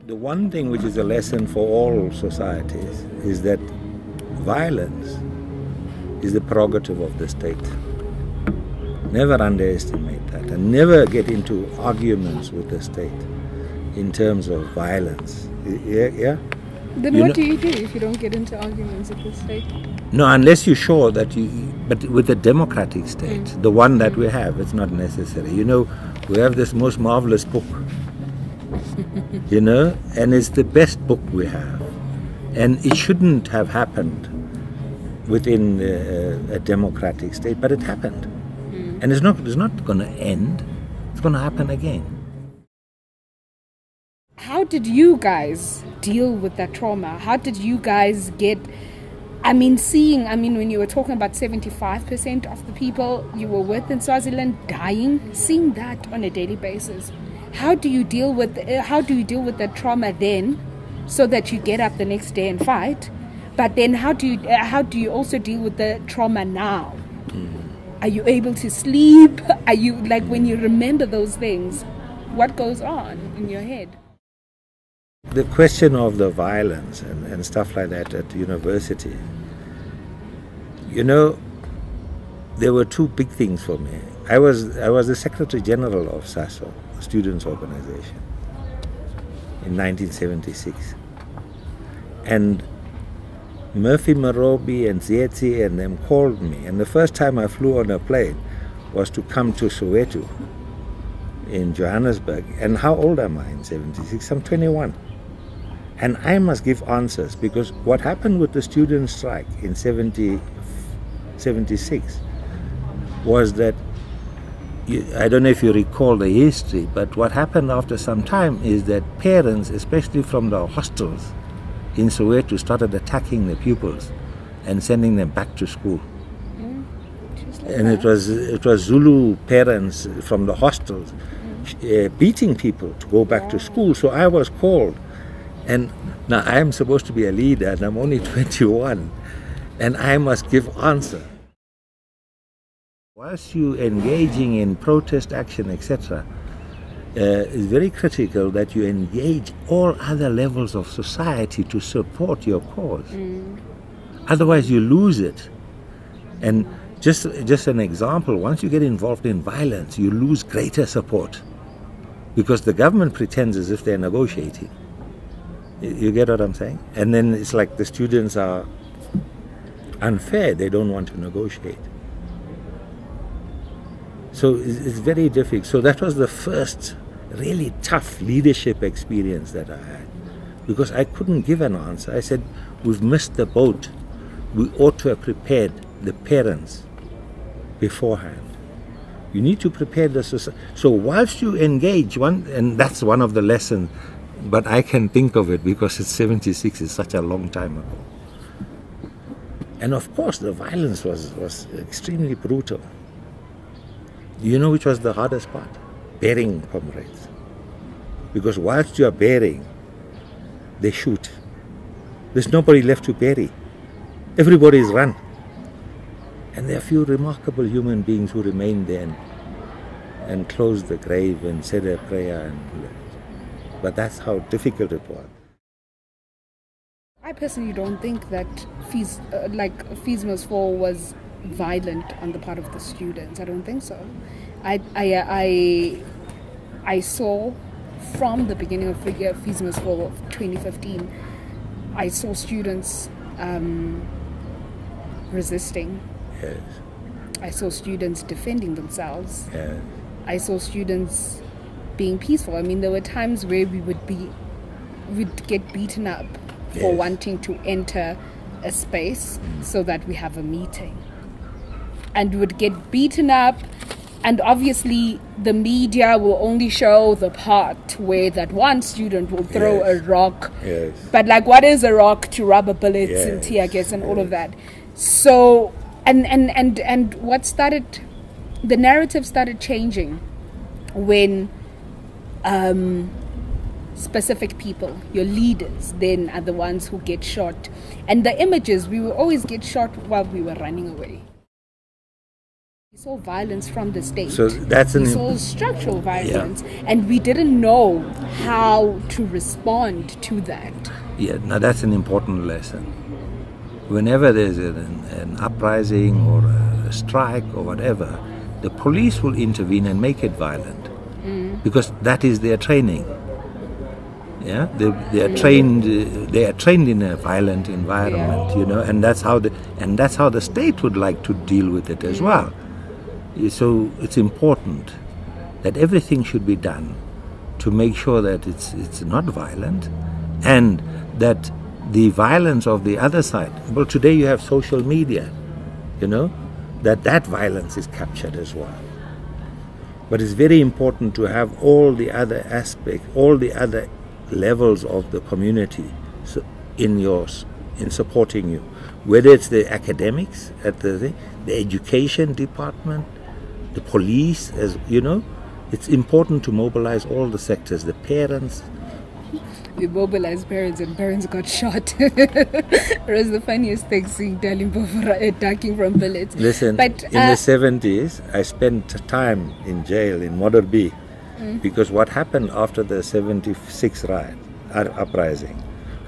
The one thing which is a lesson for all societies is that violence is the prerogative of the state. Never underestimate that, and never get into arguments with the state in terms of violence. Yeah? Then what do you do if you don't get into arguments with the state? No, unless you're sure that you... But with a democratic state, the one that we have, it's not necessary. You know, we have this most marvelous book, you know, and it's the best book we have. And it shouldn't have happened within a democratic state, but it happened. And it's not going to end. It's going to happen again. How did you guys deal with that trauma? How did you guys get... when you were talking about 75% of the people you were with in Swaziland dying, seeing that on a daily basis, how do you deal with that trauma then, so that you get up the next day and fight? But then how do you also deal with the trauma now? Are you able to sleep? Are you, like, when you remember those things, what goes on in your head? The question of the violence and stuff like that at university, you know, there were two big things for me. I was the Secretary General of SASO, the students' organization, in 1976. And Murphy Marobi and Zetsi and them called me. And the first time I flew on a plane was to come to Soweto in Johannesburg. And how old am I in 76? I'm 21. And I must give answers, because what happened with the student strike in 76 was that, I don't know if you recall the history, but what happened after some time is that parents, especially from the hostels in Soweto, started attacking the pupils and sending them back to school. And it was Zulu parents from the hostels beating people to go back to school. So I was called. And now I am supposed to be a leader, and I'm only 21, and I must give answer. Whilst you engaging in protest action, etc., it's very critical that you engage all other levels of society to support your cause. Otherwise you lose it. And just an example, once you get involved in violence, you lose greater support, because the government pretends as if they're negotiating. You get what I'm saying? And then it's like the students are unfair. They don't want to negotiate. So it's very difficult. So that was the first really tough leadership experience that I had, because I couldn't give an answer. I said, we've missed the boat. We ought to have prepared the parents beforehand. You need to prepare the society. So whilst you engage, and that's one of the lessons, but I can think of it because it's 76, it's such a long time ago. And of course the violence was extremely brutal. You know which was the hardest part? Bearing, comrades. Because whilst you are bearing, they shoot. There's nobody left to bury. Everybody is run. And there are few remarkable human beings who remained there and closed the grave and said a prayer and left. But that's how difficult it was. I personally don't think that Feesmas 4 was violent on the part of the students. I don't think so. I saw from the beginning of Feesmas 4 of 2015, I saw students resisting. Yes. I saw students defending themselves. Yes. I saw students being peaceful. I mean, there were times where we'd get beaten up for wanting to enter a space so that we have a meeting. And we would get beaten up, and obviously the media will only show the part where that one student will throw a rock. Yes. But like, what is a rock to rubber bullets and tear gas and all of that? So, and what started, the narrative started changing when specific people, your leaders, then are the ones who get shot. And the images, we will always get shot while we were running away. We saw violence from the state. So that's we saw structural violence, and we didn't know how to respond to that. Yeah, now that's an important lesson. Whenever there's an uprising or a strike or whatever, the police will intervene and make it violent, because that is their training. Yeah, they are trained. They are trained in a violent environment, you know, and that's how the state would like to deal with it as well. So it's important that everything should be done to make sure that it's not violent, and that the violence of the other side. Well, today you have social media, you know, that violence is captured as well. But it's very important to have all the other aspects, all the other levels of the community in supporting you, whether it's the academics at the education department, the police, as you know. It's important to mobilize all the sectors, the parents. We mobilized parents, and parents got shot. It was the funniest thing, seeing Dalimbo attacking from bullets. Listen, but, in the 70s, I spent time in jail in Moloi, because what happened after the 76 riot, uprising,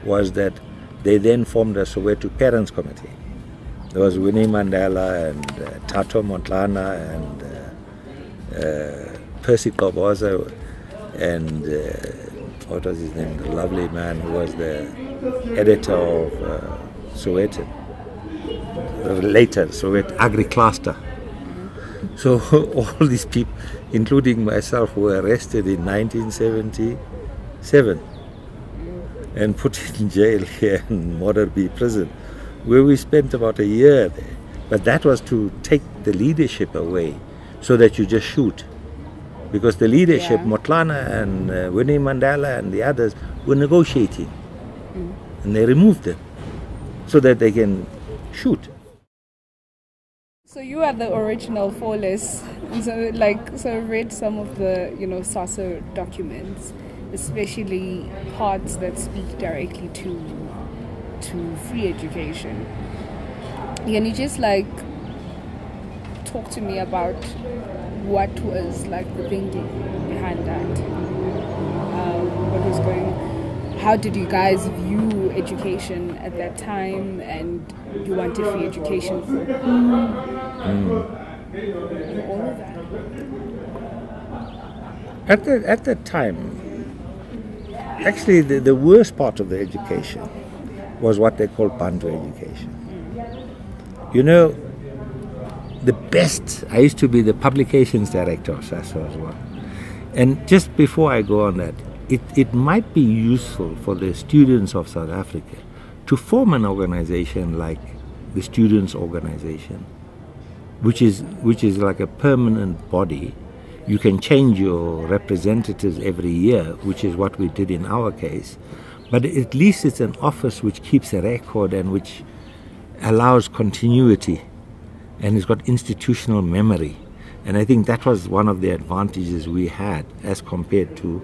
was that they then formed a Soweto Parents Committee. There was Winnie Mandela and Tato Motlana and Percy Koboza and what was his name? The lovely man who was the editor of Soweto. Later, Soweto Agri-Cluster. So all these people, including myself, were arrested in 1977 and put in jail here in Moloi prison, where we spent about a year there. But that was to take the leadership away, so that you just shoot. Because the leadership, Motlana and Winnie Mandela and the others, were negotiating. And they removed them so that they can shoot. So you are the original Fawless. So I've read some of the, SASO documents, especially parts that speak directly to free education. Can you just talk to me about what was the thinking behind that? What was how did you guys view education at that time, and you wanted free education for who? All of that. At that time, actually the worst part of the education was what they call Bantu education. The best, I used to be the publications director of SASO as well. And just before I go on that, it might be useful for the students of South Africa to form an organization like the Students' Organization, which is like a permanent body. You can change your representatives every year, which is what we did in our case. But at least it's an office which keeps a record and which allows continuity, and it's got institutional memory. And I think that was one of the advantages we had as compared to,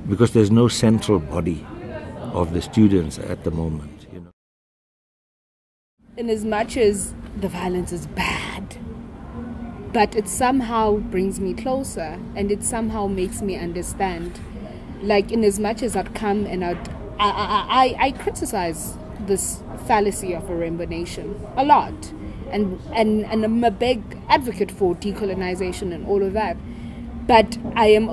because there's no central body of the students at the moment. In as much as the violence is bad, but it somehow brings me closer, and it somehow makes me understand. In as much as I'd come and I criticize this fallacy of a rainbow nation a lot, and I'm a big advocate for decolonization and all of that, but I'm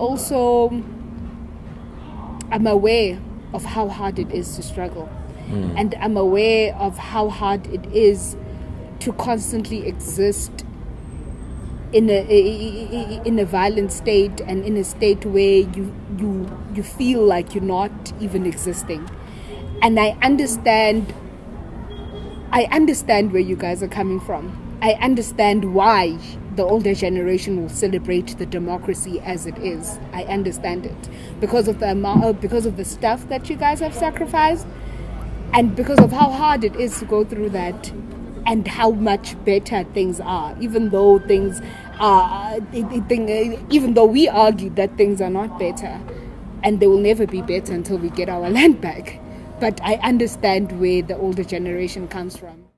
aware of how hard it is to struggle, and I'm aware of how hard it is to constantly exist in a violent state, and in a state where you feel like you're not even existing. And I understand where you guys are coming from. I understand why the older generation will celebrate the democracy as it is. I understand it because of the stuff that you guys have sacrificed, and because of how hard it is to go through that, and how much better things are, even though we argue that things are not better, and they will never be better until we get our land back. But I understand where the older generation comes from.